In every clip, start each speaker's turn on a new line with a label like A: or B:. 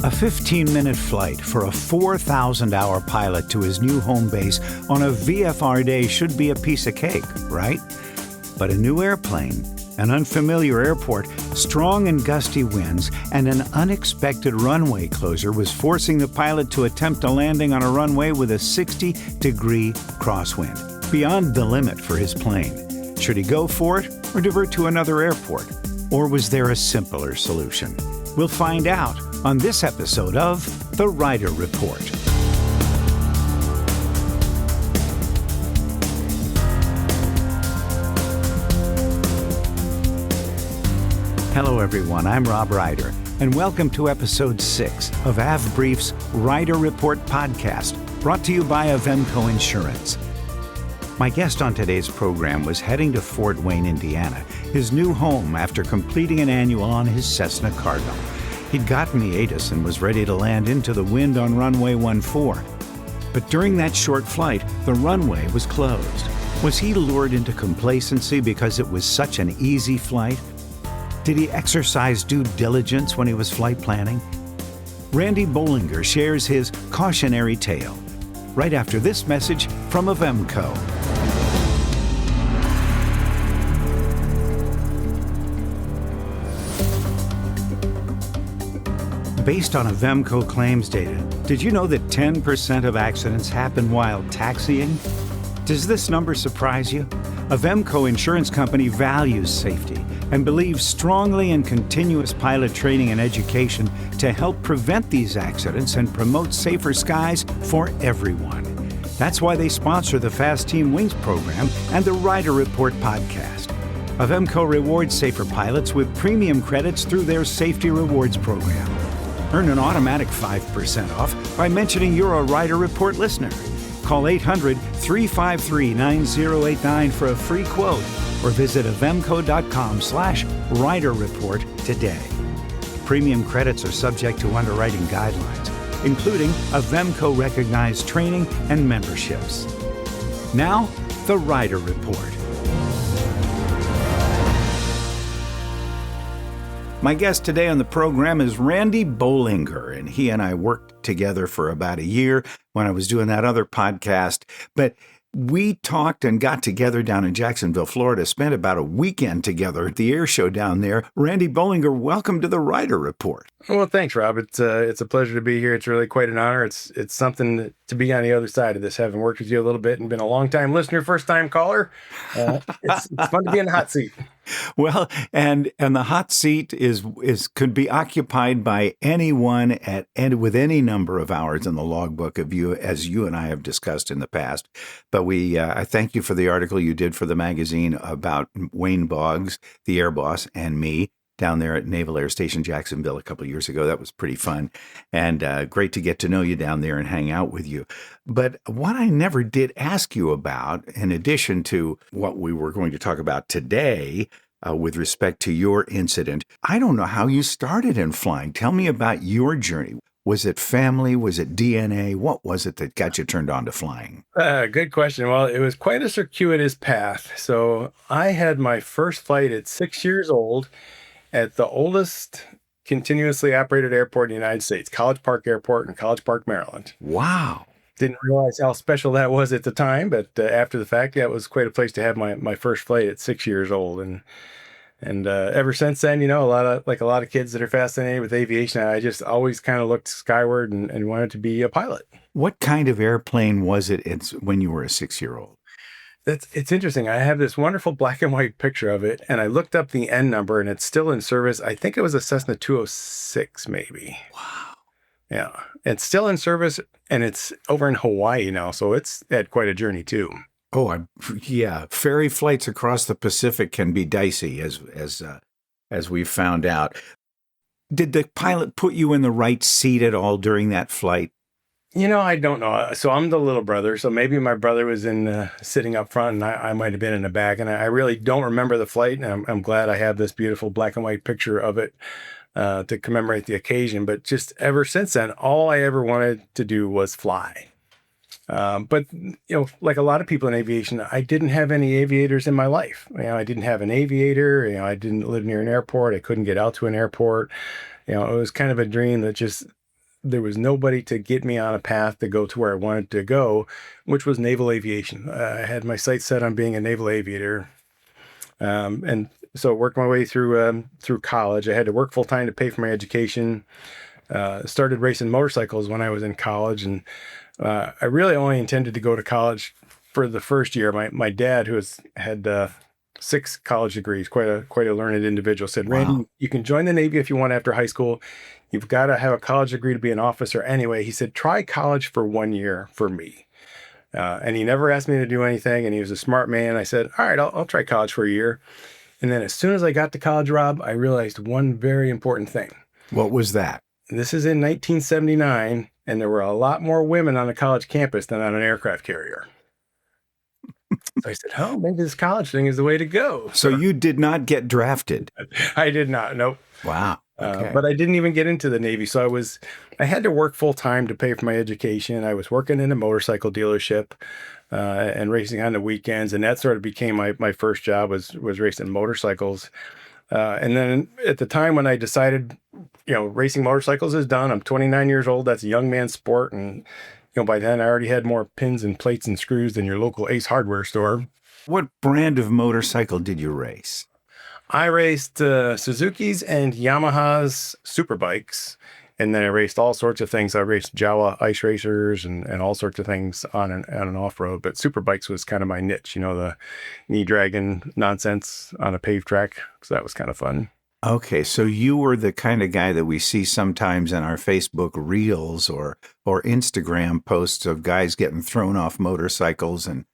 A: A 15-minute flight for a 4,000-hour pilot to his new home base on a VFR day should be a piece of cake, right? But a new airplane, an unfamiliar airport, strong and gusty winds, and an unexpected runway closure was forcing the pilot to attempt a landing on a runway with a 60-degree crosswind, beyond the limit for his plane. Should he go for it or divert to another airport? Or was there a simpler solution? We'll find out on this episode of The Reider Report. Hello everyone, I'm Rob Reider, and welcome to episode 6 of AvBrief's Reider Report podcast, brought to you by Avemco Insurance. My guest on today's program was heading to Fort Wayne, Indiana, his new home after completing an annual on his Cessna Cardinal. He'd gotten the ATIS and was ready to land into the wind on runway 14. But during that short flight, the runway was closed. Was he lured into complacency because it was such an easy flight? Did he exercise due diligence when he was flight planning? Randy Bolinger shares his cautionary tale right after this message from Avemco. Based on Avemco claims data, did you know that 10% of accidents happen while taxiing? Does this number surprise you? Avemco Insurance Company values safety and believes strongly in continuous pilot training and education to help prevent these accidents and promote safer skies for everyone. That's why they sponsor the Fast Team Wings program and the Reider Report podcast. Avemco rewards safer pilots with premium credits through their Safety Rewards program. Earn an automatic 5% off by mentioning you're a Reider Report listener. Call 800-353-9089 for a free quote or visit avemco.com/riderreport today. Premium credits are subject to underwriting guidelines, including Avemco recognized training and memberships. Now, the Reider Report. My guest today on the program is Randy Bolinger, and he and I worked together for about a year when I was doing that other podcast. But we talked and got together down in Jacksonville, Florida, spent about a weekend together at the air show down there. Randy Bolinger, welcome to the Reider Report.
B: Well, thanks, Rob. It's a pleasure to be here. It's really quite an honor. It's something to be on the other side of this, having worked with you a little bit and been a long-time listener, first-time caller. It's fun to be in the hot seat.
A: Well, and the hot seat is could be occupied by anyone with any number of hours in the logbook of you, as you and I have discussed in the past. But I thank you for the article you did for the magazine about Wayne Boggs, the air boss, and me down there at Naval Air Station Jacksonville a couple of years ago. That was pretty fun and great to get to know you down there and hang out with you. But what I never did ask you about, in addition to what we were going to talk about today, with respect to your incident, I don't know how you started in flying. Tell me about your journey. Was it family? Was it DNA? What was it that got you turned on to flying?
B: Good question. Well, it was quite a circuitous path. So I had my first flight at 6 years old at the oldest continuously operated airport in the United States, College Park Airport in College Park, Maryland.
A: Wow.
B: Didn't realize how special that was at the time, but after the fact, that was quite a place to have my first flight at 6 years old. And ever since then, a lot of kids that are fascinated with aviation, I just always kind of looked skyward and wanted to be a pilot.
A: What kind of airplane was it when you were a 6-year-old?
B: It's interesting. I have this wonderful black and white picture of it, and I looked up the N number, and it's still in service. I think it was a Cessna 206, maybe.
A: Wow.
B: Yeah. It's still in service, and it's over in Hawaii now, so it's had quite a journey, too.
A: Oh, yeah. Ferry flights across the Pacific can be dicey, as we've found out. Did the pilot put you in the right seat at all during that flight?
B: I don't know. So I'm the little brother, so maybe my brother was sitting up front, and I might have been in the back. And I really don't remember the flight, and I'm glad I have this beautiful black and white picture of it to commemorate the occasion. But just ever since then, all I ever wanted to do was fly. But like a lot of people in aviation, I didn't have any aviators in my life. I didn't have an aviator. I didn't live near an airport. I couldn't get out to an airport. It was kind of a dream that just there was nobody to get me on a path to go to where I wanted to go, which was naval aviation. I had my sights set on being a naval aviator. And so worked my way through college. I had to work full time to pay for my education. Started racing motorcycles when I was in college, and I really only intended to go to college for the first year. My dad, who had 6 college degrees, quite a learned individual, said, "Randy,
A: Wow.
B: you can join the Navy if you want after high school. You've got to have a college degree to be an officer anyway." He said, "Try college for 1 year for me." And he never asked me to do anything, and he was a smart man. I said, "All right, I'll try college for a year." And then as soon as I got to college, Rob, I realized one very important thing.
A: What was that?
B: This is in 1979, and there were a lot more women on a college campus than on an aircraft carrier. So I said, "Oh, maybe this college thing is the way to go."
A: So you did not get drafted.
B: I did not. Nope.
A: Wow. Okay.
B: But I didn't even get into the Navy. So I had to work full time to pay for my education. I was working in a motorcycle dealership and racing on the weekends. And that sort of became my first job was racing motorcycles. And then at the time when I decided, racing motorcycles is done, I'm 29 years old. That's a young man's sport. And, by then I already had more pins and plates and screws than your local Ace hardware store.
A: What brand of motorcycle did you race?
B: I raced Suzuki's and Yamaha's super bikes. And then I raced all sorts of things. I raced Jawa ice racers and all sorts of things on an off-road. But super bikes was kind of my niche, the knee dragging nonsense on a paved track. So that was kind of fun.
A: Okay, so you were the kind of guy that we see sometimes in our Facebook reels or Instagram posts of guys getting thrown off motorcycles and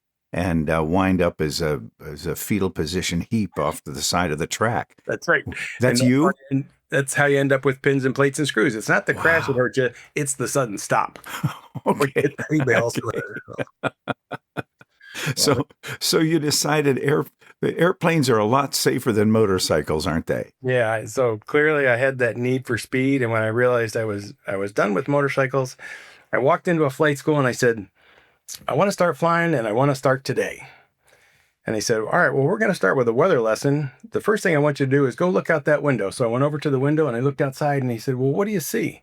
A: wind up as a fetal position heap off to the side of the track.
B: That's right.
A: That's you?
B: That's how you end up with pins and plates and screws. It's not the crash that hurt you. It's the sudden stop.
A: Okay. So you decided the airplanes are a lot safer than motorcycles, aren't they?
B: Yeah. So clearly I had that need for speed. And when I realized I was done with motorcycles, I walked into a flight school and I said, "I want to start flying and I want to start today." And they said, "All right, well, we're going to start with a weather lesson. The first thing I want you to do is go look out that window." So I went over to the window and I looked outside and he said, "Well, what do you see?"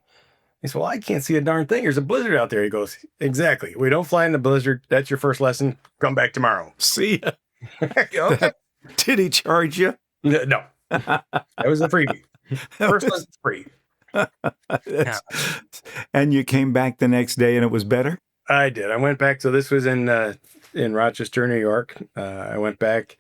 B: He said, "Well, I can't see a darn thing. There's a blizzard out there." He goes, "Exactly. We don't fly in the blizzard. That's your first lesson. Come back tomorrow."
A: See ya.
B: Okay.
A: Did he charge you?
B: No. That was a freebie. First lesson's free. Yeah.
A: And you came back the next day and it was better?
B: I did. I went back. So this was in Rochester, New York. I went back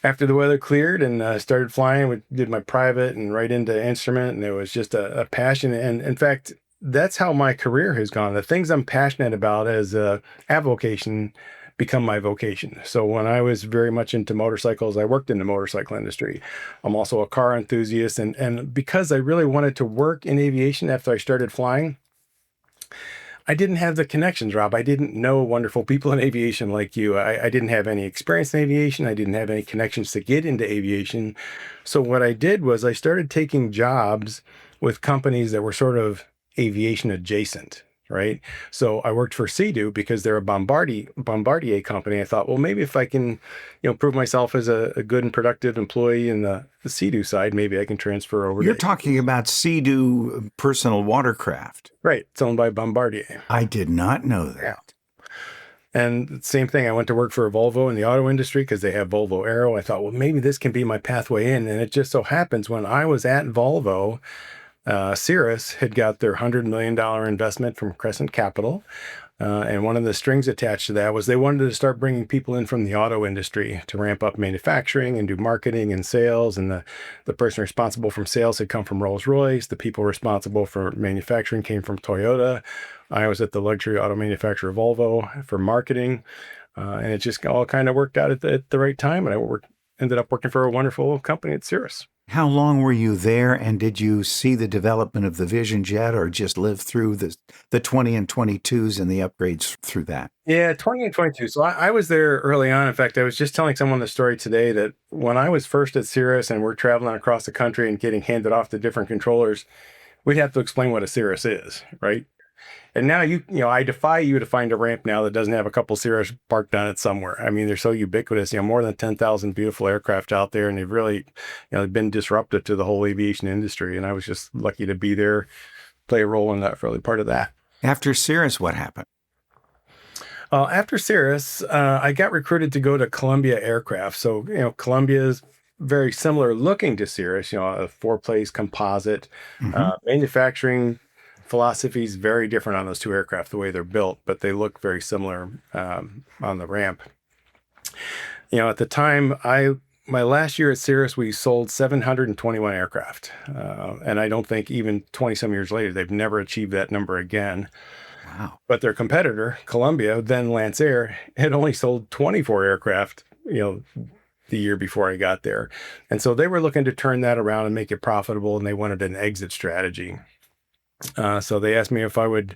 B: after the weather cleared and started flying. We did my private and right into instrument. And it was just a passion. And in fact, that's how my career has gone. The things I'm passionate about as a avocation become my vocation. So when I was very much into motorcycles, I worked in the motorcycle industry. I'm also a car enthusiast. And because I really wanted to work in aviation after I started flying, I didn't have the connections, Rob. I didn't know wonderful people in aviation like you. I didn't have any experience in aviation. I didn't have any connections to get into aviation. So what I did was I started taking jobs with companies that were sort of aviation adjacent, right? So I worked for Sea-Doo because they're a Bombardier company. I thought, well, maybe if I can, prove myself as a good and productive employee in the Sea-Doo side, maybe I can transfer over.
A: You're talking about Sea-Doo personal watercraft.
B: Right. It's owned by Bombardier.
A: I did not know that.
B: Yeah. And same thing, I went to work for Volvo in the auto industry because they have Volvo Aero. I thought, well, maybe this can be my pathway in. And it just so happens when I was at Volvo, Cirrus had got their $100 million investment from Crescent Capital. And one of the strings attached to that was they wanted to start bringing people in from the auto industry to ramp up manufacturing and do marketing and sales. And the person responsible from sales had come from Rolls-Royce. The people responsible for manufacturing came from Toyota. I was at the luxury auto manufacturer Volvo for marketing. And it just all kind of worked out at the right time. And I ended up working for a wonderful company at Cirrus.
A: How long were you there, and did you see the development of the Vision Jet or just live through the 20 and 22s and the upgrades through that?
B: Yeah, 20 and 22. So I was there early on. In fact, I was just telling someone the story today that when I was first at Cirrus and we're traveling across the country and getting handed off to different controllers, we'd have to explain what a Cirrus is, right? And now I defy you to find a ramp now that doesn't have a couple Cirrus parked on it somewhere. I mean, they're so ubiquitous. More than 10,000 beautiful aircraft out there, and they've really, been disruptive to the whole aviation industry. And I was just lucky to be there play a role in that early part of that.
A: After Cirrus, what happened?
B: After Cirrus, I got recruited to go to Columbia Aircraft. So, Columbia is very similar looking to Cirrus, a four-place composite. Manufacturing philosophy is very different on those two aircraft, the way they're built, but they look very similar on the ramp. At the time, my last year at Cirrus, we sold 721 aircraft. And I don't think even 20-some years later, they've never achieved that number again.
A: Wow.
B: But their competitor, Columbia, then Lance Air, had only sold 24 aircraft, the year before I got there. And so they were looking to turn that around and make it profitable, and they wanted an exit strategy. So they asked me if I would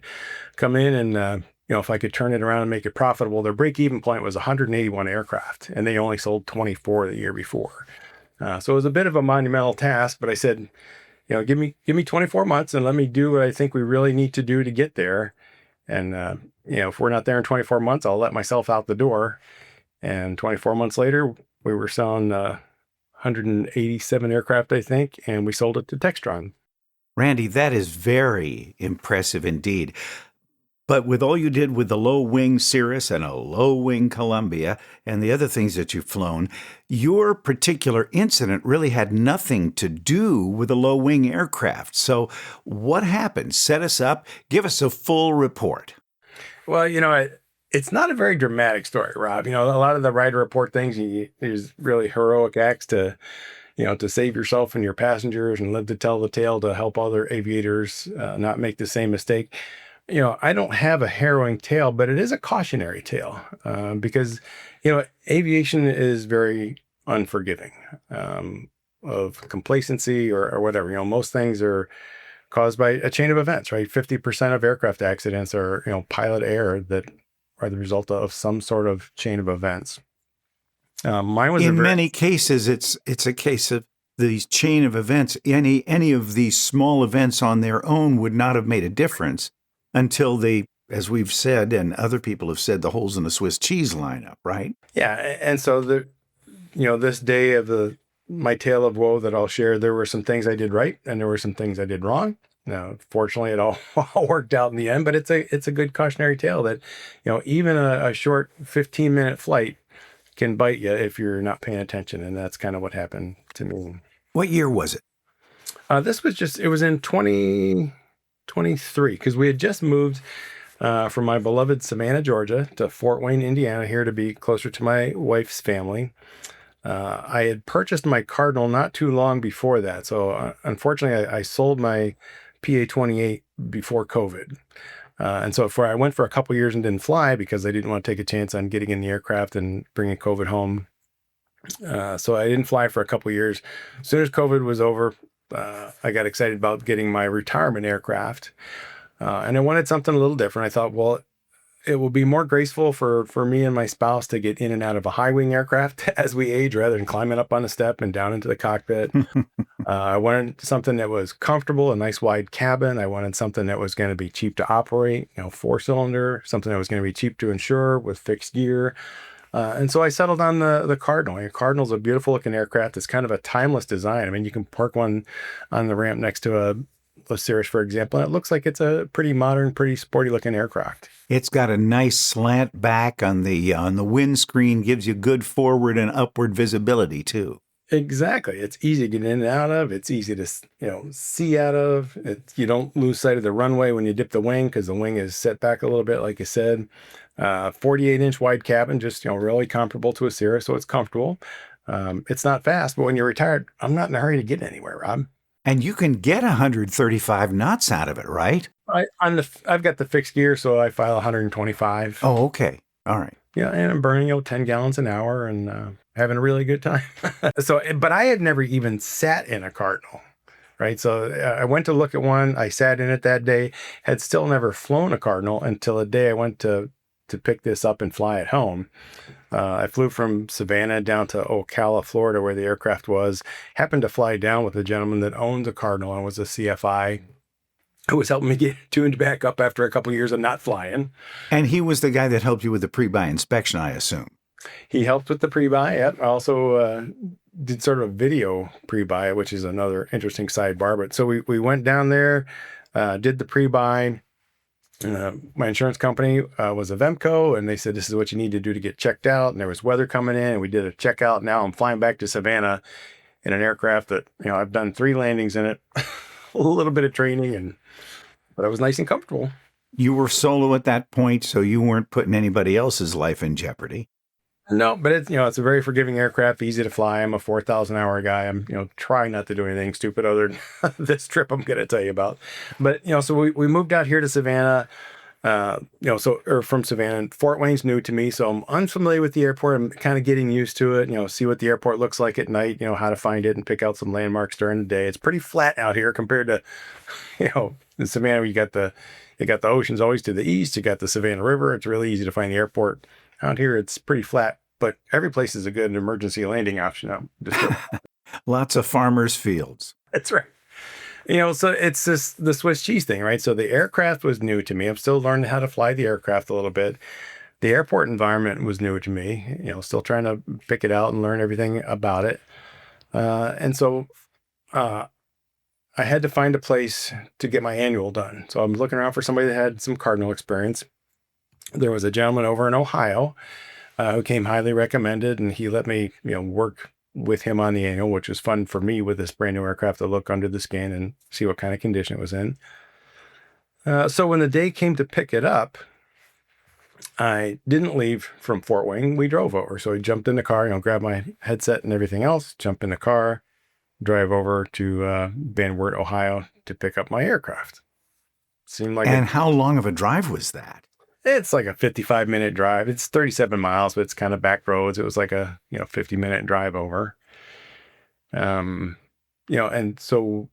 B: come in and, if I could turn it around and make it profitable. Their break-even point was 181 aircraft, and they only sold 24 the year before. So it was a bit of a monumental task, but I said, give me 24 months and let me do what I think we really need to do to get there. And, if we're not there in 24 months, I'll let myself out the door. And 24 months later, we were selling 187 aircraft, I think, and we sold it to Textron.
A: Randy, that is very impressive indeed. But with all you did with the low-wing Cirrus and a low-wing Columbia and the other things that you've flown, your particular incident really had nothing to do with a low-wing aircraft. So what happened? Set us up. Give us a full report.
B: Well, it's not a very dramatic story, Rob. A lot of the Reider report things, there's really heroic acts to save yourself and your passengers and live to tell the tale to help other aviators not make the same mistake. I don't have a harrowing tale, but it is a cautionary tale because, aviation is very unforgiving of complacency or whatever. Most things are caused by a chain of events, right? 50% of aircraft accidents are, pilot error that are the result of some sort of chain of events. Mine was
A: in many cases, it's a case of these chain of events. Any of these small events on their own would not have made a difference until they, as we've said, and other people have said, the holes in the Swiss cheese line up, right?
B: Yeah, and so this day of my tale of woe that I'll share, there were some things I did right, and there were some things I did wrong. Now, fortunately, it all worked out in the end. But it's a good cautionary tale that even a short 15-minute flight can bite you if you're not paying attention, and that's kind of what happened to me.
A: What year was it?
B: It was in 2023, because we had just moved from my beloved Savannah, Georgia, to Fort Wayne, Indiana, here to be closer to my wife's family. I had purchased my Cardinal not too long before that. So unfortunately, I sold my PA-28 before COVID. And so I went for a couple years and didn't fly because I didn't want to take a chance on getting in the aircraft and bringing COVID home. So I didn't fly for a couple years. As soon as COVID was over, I got excited about getting my retirement aircraft. And I wanted something a little different. I thought, well, it will be more graceful for me and my spouse to get in and out of a high wing aircraft as we age, rather than climbing up on the step and down into the cockpit. I wanted something that was comfortable, a nice wide cabin. I wanted something that was going to be cheap to operate, 4-cylinder, something that was going to be cheap to insure with fixed gear. And so I settled on the Cardinal. Cardinal's a beautiful looking aircraft. It's kind of a timeless design. I mean, you can park one on the ramp next to a Cirrus, for example, and it looks like it's a pretty modern, pretty sporty looking aircraft.
A: It's got a nice slant back on the windscreen, gives you good forward and upward visibility too.
B: Exactly. It's easy to get in and out of. It's easy to see out of. You don't lose sight of the runway when you dip the wing, because the wing is set back a little bit, like you said. 48-inch wide cabin, just really comparable to a Cirrus, so it's comfortable. It's not fast, but when you're retired, I'm not in a hurry to get anywhere, Rob.
A: And you can get 135 knots out of it, right?
B: I've got the fixed gear, so I file 125.
A: Oh, okay. All right.
B: Yeah, and I'm burning 10 gallons an hour and having a really good time. But I had never even sat in a Cardinal, right? So I went to look at one. I sat in it that day. Had still never flown a Cardinal until a day I went to pick this up and fly it home. I flew from Savannah down to Ocala, Florida, where the aircraft was. Happened to fly down with a gentleman that owned a Cardinal and was a CFI, who was helping me get tuned back up after a couple of years of not flying.
A: And he was the guy that helped you with the pre-buy inspection, I assume.
B: He helped with the pre-buy. Yep. I also did sort of a video pre-buy, which is another interesting sidebar. But so we went down there. Did the pre-buy. My insurance company was a Vemco, and they said, this is what you need to do to get checked out. And there was weather coming in, and we did a checkout. Now I'm flying back to Savannah in an aircraft that, I've done 3 landings in it, a little bit of training, but it was nice and comfortable.
A: You were solo at that point, so you weren't putting anybody else's life in jeopardy.
B: No, but it's a very forgiving aircraft, easy to fly. I'm a 4,000 hour guy. I'm, trying not to do anything stupid other than this trip I'm going to tell you about. But, so we moved out here to Savannah, or from Savannah. Fort Wayne's new to me, so I'm unfamiliar with the airport. I'm kind of getting used to it, see what the airport looks like at night, how to find it and pick out some landmarks during the day. It's pretty flat out here compared to, in Savannah, you got the oceans always to the east. You got the Savannah River. It's really easy to find the airport. Out here, it's pretty flat, but every place is a good emergency landing option.
A: Lots of farmers' fields.
B: That's right. So it's the Swiss cheese thing, right? So the aircraft was new to me. I'm still learning how to fly the aircraft a little bit. The airport environment was new to me, still trying to pick it out and learn everything about it. And so I had to find a place to get my annual done. So I'm looking around for somebody that had some Cardinal experience. There was a gentleman over in Ohio who came highly recommended, and he let me, work with him on the annual, which was fun for me with this brand new aircraft to look under the skin and see what kind of condition it was in. So when the day came to pick it up, I didn't leave from Fort Wayne. We drove over. So I jumped in the car, grabbed my headset and everything else, jump in the car, drive over to Van Wert, Ohio to pick up my aircraft. Seemed like
A: how long of a drive was that?
B: It's like a 55-minute drive. It's 37 miles, but it's kind of back roads. It was like a 50-minute drive over. And so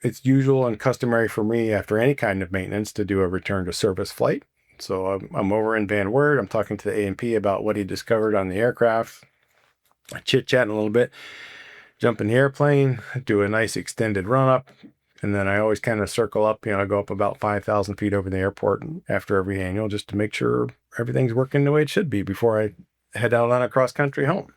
B: it's usual and customary for me after any kind of maintenance to do a return to service flight. So I'm over in Van Wert. I'm talking to the A&P about what he discovered on the aircraft. I chit-chatting a little bit, jump in the airplane, do a nice extended run-up. And then I always kind of circle up, I go up about 5,000 feet over the airport after every annual just to make sure everything's working the way it should be before I head out on a cross-country home.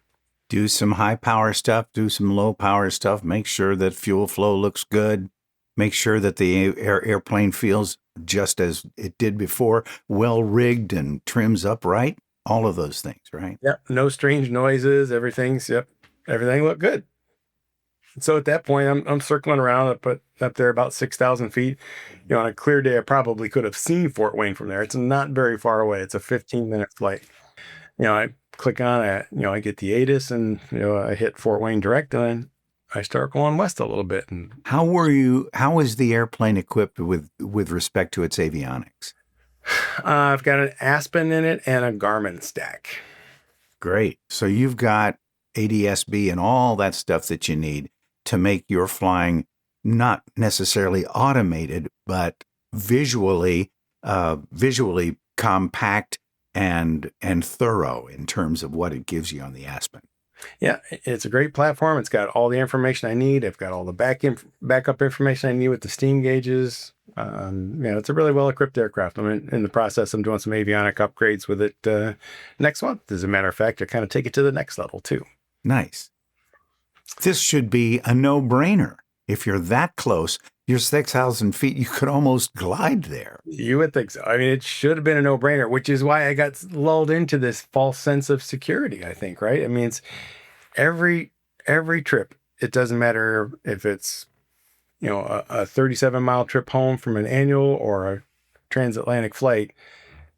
A: Do some high-power stuff, do some low-power stuff, make sure that fuel flow looks good, make sure that the airplane feels just as it did before, well-rigged and trims upright, all of those things, right?
B: Yep, no strange noises, everything looked good. So at that point, I'm circling around up there about 6,000 feet. On a clear day, I probably could have seen Fort Wayne from there. It's not very far away. It's a 15-minute flight. I click on it, I get the ATIS and, I hit Fort Wayne direct and then I start going west a little bit. And
A: how was the airplane equipped with respect to its avionics?
B: I've got an Aspen in it and a Garmin stack.
A: Great. So you've got ADS-B and all that stuff that you need to make your flying not necessarily automated, but visually compact and thorough in terms of what it gives you on the Aspen.
B: Yeah, it's a great platform. It's got all the information I need. I've got all the backup information I need with the steam gauges. It's a really well-equipped aircraft. I'm in the process. I'm doing some avionic upgrades with it next month. As a matter of fact, to kind of take it to the next level too.
A: Nice. This should be a no-brainer. If you're that close, you're 6,000 feet, you could almost glide there.
B: You would think so. I mean, it should have been a no-brainer, which is why I got lulled into this false sense of security, I think, right? I mean, it's every trip. It doesn't matter if it's, a 37-mile trip home from an annual or a transatlantic flight.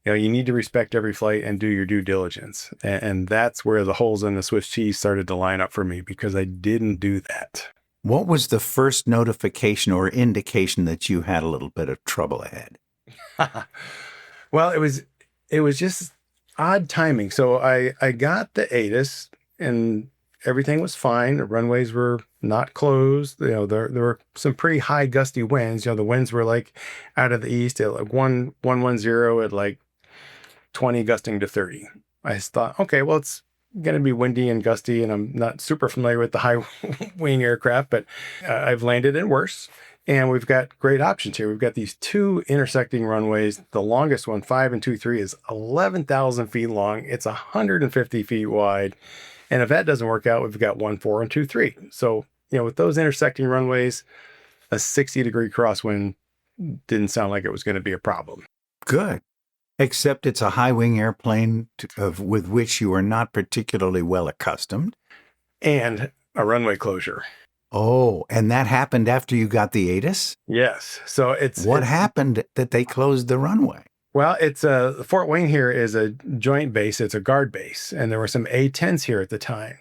B: You need to respect every flight and do your due diligence. And that's where the holes in the Swiss cheese started to line up for me because I didn't do that.
A: What was the first notification or indication that you had a little bit of trouble ahead?
B: Well, it was just odd timing. So I got the ATIS and everything was fine. The runways were not closed. There were some pretty high gusty winds. The winds were like out of the east at like 110 at like 20 gusting to 30. I thought, okay, well, it's going to be windy and gusty, and I'm not super familiar with the high wing aircraft, but I've landed in worse. And we've got great options here. We've got these 2 intersecting runways. The longest one, 5 and 2-3, is 11,000 feet long. It's 150 feet wide. And if that doesn't work out, we've got 1-4 and 2-3. So, with those intersecting runways, a 60-degree crosswind didn't sound like it was going to be a problem.
A: Good. Except it's a high-wing airplane with which you are not particularly well accustomed.
B: And a runway closure.
A: Oh, and that happened after you got the ATIS?
B: Yes. So
A: What happened that they closed the runway?
B: Well, Fort Wayne here is a joint base. It's a guard base. And there were some A-10s here at the time.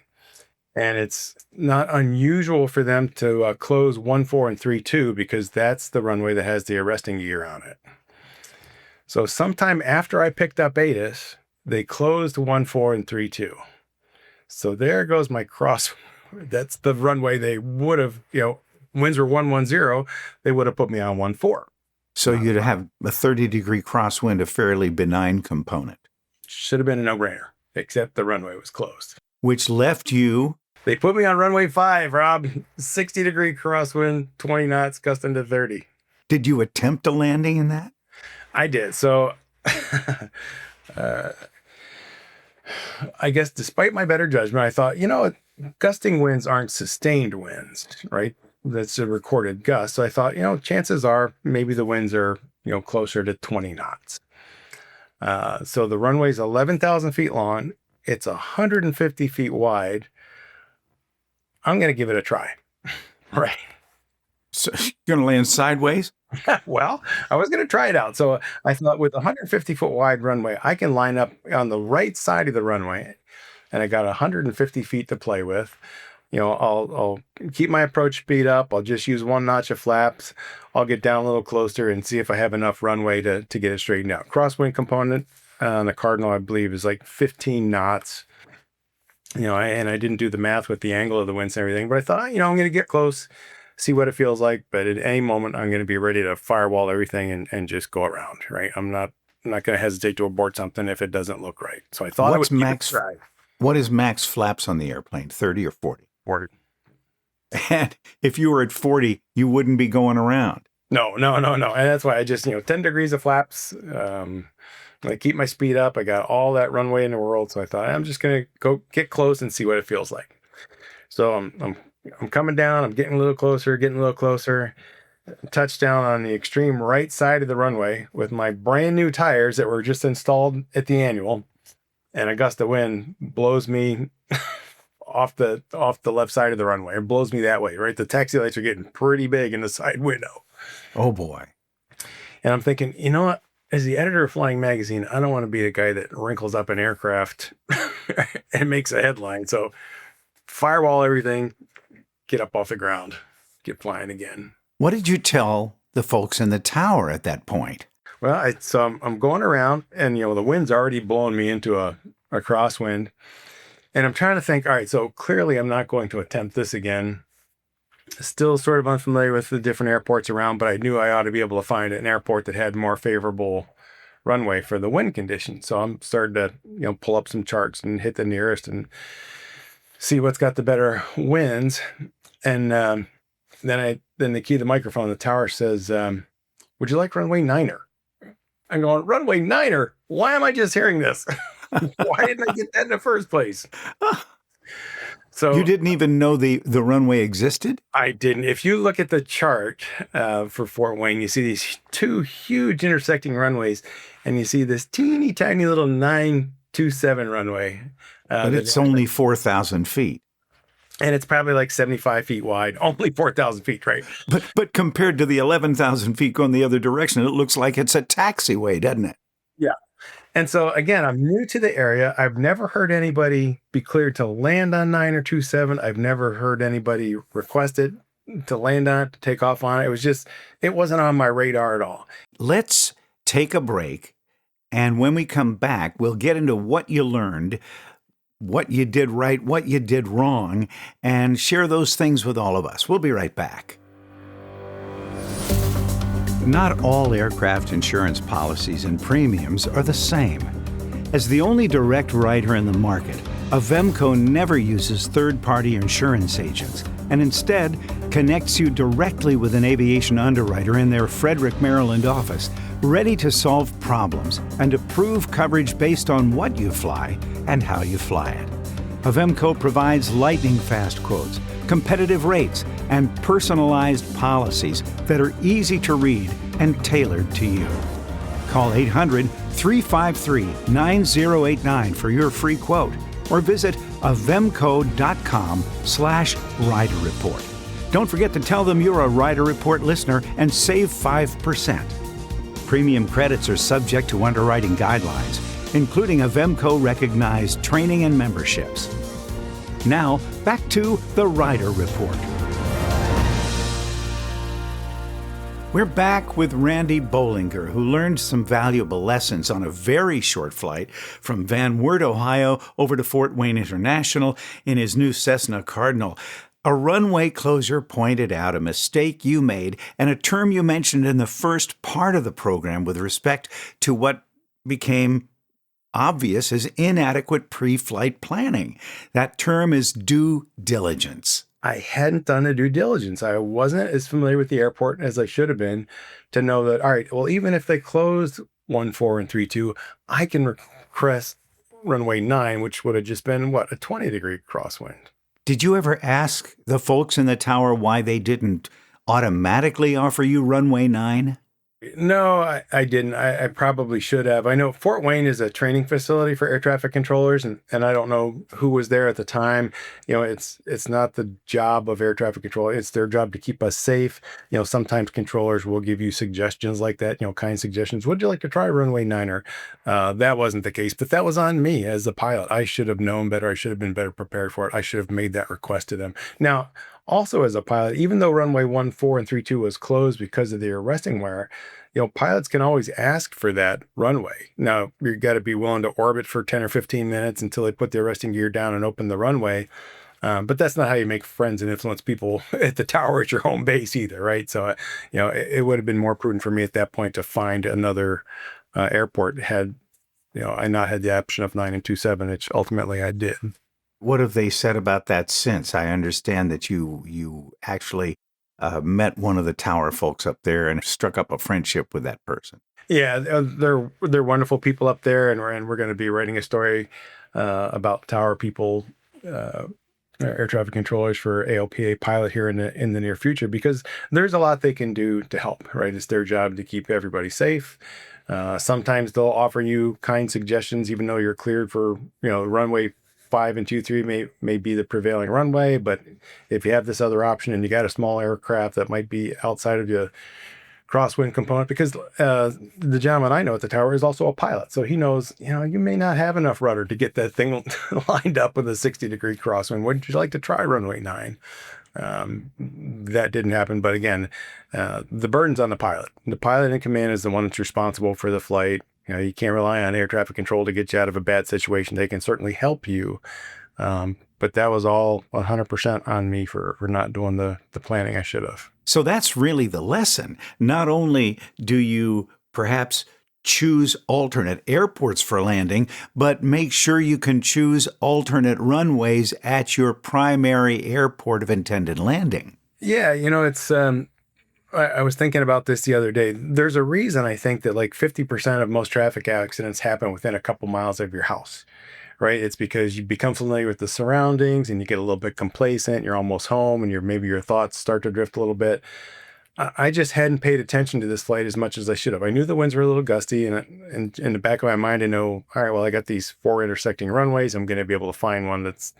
B: And it's not unusual for them to close 1-4 and 3-2 because that's the runway that has the arresting gear on it. So sometime after I picked up ATIS, they closed 1-4 and 3-2. So there goes my cross. That's the runway they would have, winds were 110, they would have put me on 1-4.
A: So you'd have a 30-degree crosswind, a fairly benign component.
B: Should have been a no-brainer, except the runway was closed.
A: Which left you...
B: They put me on runway 5, Rob. 60-degree crosswind, 20 knots, gusting to 30.
A: Did you attempt a landing in that?
B: I did. So I guess despite my better judgment, I thought, gusting winds aren't sustained winds, right? That's a recorded gust. So I thought, chances are maybe the winds are, closer to 20 knots. So the runway's 11,000 feet long. It's 150 feet wide. I'm going to give it a try. Right.
A: So you're going to land sideways?
B: Well, I was going to try it out. So I thought with a 150-foot wide runway, I can line up on the right side of the runway, and I got 150 feet to play with. I'll keep my approach speed up. I'll just use 1 notch of flaps. I'll get down a little closer and see if I have enough runway to get it straightened out. Crosswind component on the Cardinal, I believe, is like 15 knots. And I didn't do the math with the angle of the winds and everything, but I thought, I'm going to get close, see what it feels like. But at any moment, I'm going to be ready to firewall everything and just go around, right? I'm not going to hesitate to abort something if it doesn't look right. So I thought
A: What is max flaps on the airplane, 30 or 40?
B: 40.
A: And if you were at 40, you wouldn't be going around.
B: No. And that's why I just, 10 degrees of flaps. I keep my speed up. I got all that runway in the world. So I thought I'm just going to go get close and see what it feels like. So I'm coming down. I'm getting a little closer. Touchdown on the extreme right side of the runway with my brand new tires that were just installed at the annual. And a gust of wind blows me off the left side of the runway. It blows me that way, right? The taxi lights are getting pretty big in the side window.
A: Oh, boy.
B: And I'm thinking, you know what? As the editor of Flying Magazine, I don't want to be the guy that wrinkles up an aircraft and makes a headline. So firewall everything, get up off the ground, get flying again.
A: What did you tell the folks in the tower at that point?
B: Well, so I'm going around and, the wind's already blowing me into a crosswind. And I'm trying to think, all right, so clearly I'm not going to attempt this again. Still sort of unfamiliar with the different airports around, but I knew I ought to be able to find an airport that had more favorable runway for the wind conditions. So I'm starting to, pull up some charts and hit the nearest and see what's got the better winds. And then the key to the microphone, the tower says, would you like runway 9er? I'm going, runway 9er? Why am I just hearing this? Why didn't I get that in the first place? So
A: you didn't even know the runway existed? I
B: didn't. If you look at the chart for Fort Wayne, you see these 2 huge intersecting runways, and you see this teeny tiny little 927 runway.
A: But it's only 4,000 feet.
B: And it's probably like 75 feet wide, only 4,000 feet, right?
A: But compared to the 11,000 feet going the other direction, it looks like it's a taxiway, doesn't it?
B: Yeah. And so, again, I'm new to the area. I've never heard anybody be cleared to land on 9 or 27. I've never heard anybody requested to land on it, to take off on it. It wasn't on my radar at all.
A: Let's take a break. And when we come back, we'll get into what you learned, what you did right, what you did wrong, and share those things with all of us. We'll be right back. Not all aircraft insurance policies and premiums are the same. As the only direct writer in the market, Avemco never uses third-party insurance agents and instead connects you directly with an aviation underwriter in their Frederick, Maryland office, ready to solve problems and approve coverage based on what you fly and how you fly it. Avemco provides lightning-fast quotes, competitive rates, and personalized policies that are easy to read and tailored to you. Call 800-353-9089 for your free quote, or visit avemco.com/rider report. Don't forget to tell them you're a Rider Report listener and save 5%. Premium credits are subject to underwriting guidelines, including Avemco recognized training and memberships. Now, back to the Rider Report. We're back with Randy Bolinger, who learned some valuable lessons on a very short flight from Van Wert, Ohio, over to Fort Wayne International in his new Cessna Cardinal. A runway closer pointed out a mistake you made and a term you mentioned in the first part of the program with respect to what became obvious as inadequate pre-flight planning. That term is due diligence.
B: I hadn't done a due diligence. I wasn't as familiar with the airport as I should have been to know that, all right, well, even if they closed 14 and 32, I can request runway 9, which would have just been, a 20-degree crosswind.
A: Did you ever ask the folks in the tower why they didn't automatically offer you runway 9?
B: No, I didn't. I probably should have. I know Fort Wayne is a training facility for air traffic controllers, and I don't know who was there at the time. It's not the job of air traffic control. It's their job to keep us safe. Sometimes controllers will give you suggestions like that, kind suggestions. Would you like to try runway 9? That wasn't the case, but that was on me as the pilot. I should have known better. I should have been better prepared for it. I should have made that request to them. Now, also as a pilot, even though runway 14 and 32 was closed because of the arresting wire, pilots can always ask for that runway. Now, you got to be willing to orbit for 10 or 15 minutes until they put the arresting gear down and open the runway. But that's not how you make friends and influence people at the tower at your home base either, right? So, it would have been more prudent for me at that point to find another airport had, I not had the option of 9 and 27, which ultimately I did.
A: What have they said about that since? I understand that you actually met one of the tower folks up there and struck up a friendship with that person.
B: Yeah, they're wonderful people up there, and we're going to be writing a story about tower people, air traffic controllers for ALPA pilot here in the near future, because there's a lot they can do to help. Right, it's their job to keep everybody safe. Sometimes they'll offer you kind suggestions, even though you're cleared for runway 5 and 23 may be the prevailing runway, but if you have this other option and you got a small aircraft that might be outside of your crosswind component, because the gentleman I know at the tower is also a pilot, so he knows you may not have enough rudder to get that thing lined up with a 60-degree crosswind. Would you like to try runway 9? That didn't happen, but again, the burden's on the pilot. The pilot in command is the one that's responsible for the flight. You can't rely on air traffic control to get you out of a bad situation. They can certainly help you. But that was all 100% on me for not doing the planning I should have.
A: So that's really the lesson. Not only do you perhaps choose alternate airports for landing, but make sure you can choose alternate runways at your primary airport of intended landing.
B: Yeah, it's... I was thinking about this the other day. There's a reason I think that 50% of most traffic accidents happen within a couple miles of your house, right? It's because you become familiar with the surroundings and you get a little bit complacent. You're almost home, and maybe your thoughts start to drift a little bit. I just hadn't paid attention to this flight as much as I should have. I knew the winds were a little gusty, and in the back of my mind, I know, all right, well, I got these 4 intersecting runways. I'm going to be able to find one that's,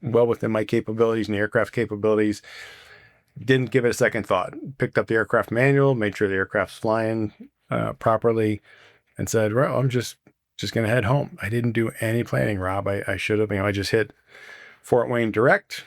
B: well within my capabilities and the aircraft capabilities. Didn't give it a second thought. Picked up the aircraft manual, made sure the aircraft's flying properly, and said, well, I'm just going to head home. I didn't do any planning, Rob. I should have. I just hit Fort Wayne direct,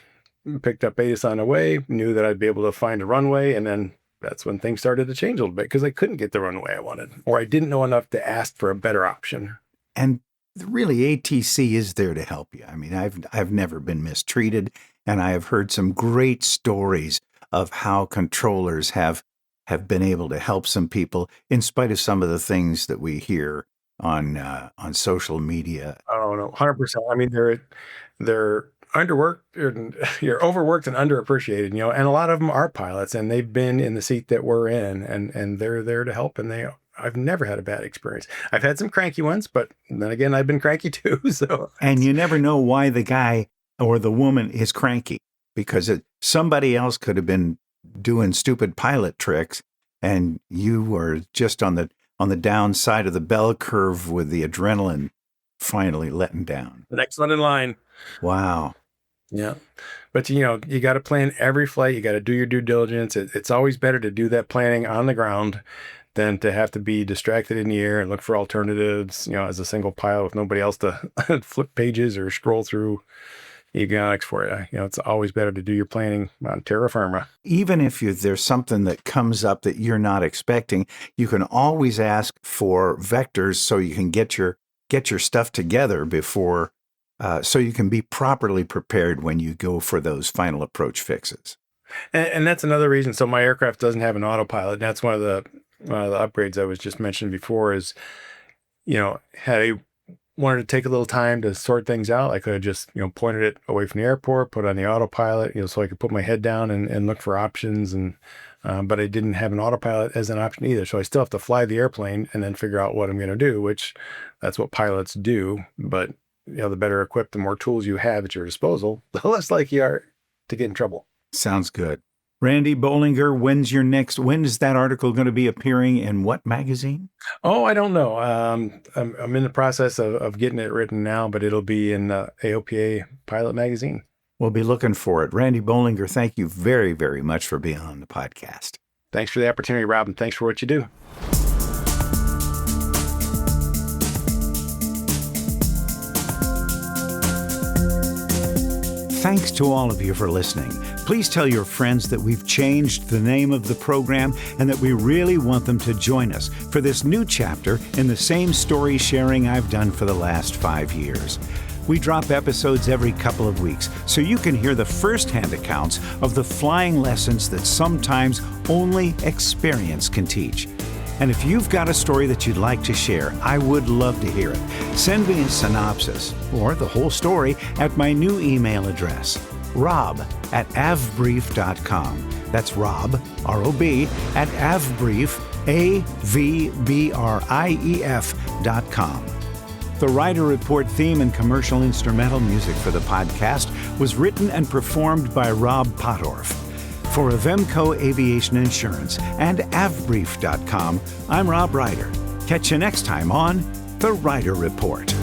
B: picked up Betis on the way, knew that I'd be able to find a runway, and then that's when things started to change a little bit because I couldn't get the runway I wanted, or I didn't know enough to ask for a better option.
A: And really, ATC is there to help you. I mean, I've never been mistreated, and I have heard some great stories of how controllers have been able to help some people in spite of some of the things that we hear on social media.
B: Oh no, 100%. I mean, they're underworked, you're overworked and underappreciated, and a lot of them are pilots, and they've been in the seat that we're in, and they're there to help, and I've never had a bad experience. I've had some cranky ones, but then again, I've been cranky too. So,
A: and you never know why the guy or the woman is cranky, because somebody else could have been doing stupid pilot tricks, and you were just on the downside of the bell curve with the adrenaline finally letting down.
B: The next one in line.
A: Wow.
B: Yeah. But, you got to plan every flight. You got to do your due diligence. It's always better to do that planning on the ground than to have to be distracted in the air and look for alternatives, as a single pilot with nobody else to flip pages or scroll through avionics for it. It's always better to do your planning on terra firma.
A: Even if there's something that comes up that you're not expecting, you can always ask for vectors so you can get your stuff together before, so you can be properly prepared when you go for those final approach fixes.
B: And that's another reason. So my aircraft doesn't have an autopilot. That's one of the upgrades I was just mentioned before is, had I wanted to take a little time to sort things out, I could have just, pointed it away from the airport, put on the autopilot, so I could put my head down and look for options. And but I didn't have an autopilot as an option either. So I still have to fly the airplane and then figure out what I'm going to do, which that's what pilots do. But, the better equipped, the more tools you have at your disposal, the less likely you are to get in trouble.
A: Sounds good. Randy Bolinger, when is that article going to be appearing in what magazine?
B: Oh, I don't know. I'm in the process of getting it written now, but it'll be in AOPA Pilot Magazine.
A: We'll be looking for it. Randy Bolinger, thank you very, very much for being on the podcast.
B: Thanks for the opportunity, Rob, and thanks for what you do.
A: Thanks to all of you for listening. Please tell your friends that we've changed the name of the program and that we really want them to join us for this new chapter in the same story sharing I've done for the last 5 years. We drop episodes every couple of weeks so you can hear the first-hand accounts of the flying lessons that sometimes only experience can teach. And if you've got a story that you'd like to share, I would love to hear it. Send me a synopsis or the whole story at my new email address, rob@avbrief.com. That's Rob, R-O-B, at avbrief, AVBRIEF.com. The Reider Report theme and commercial instrumental music for the podcast was written and performed by Rob Pottorff. For Avemco Aviation Insurance and avbrief.com, I'm Rob Reider. Catch you next time on The Reider Report.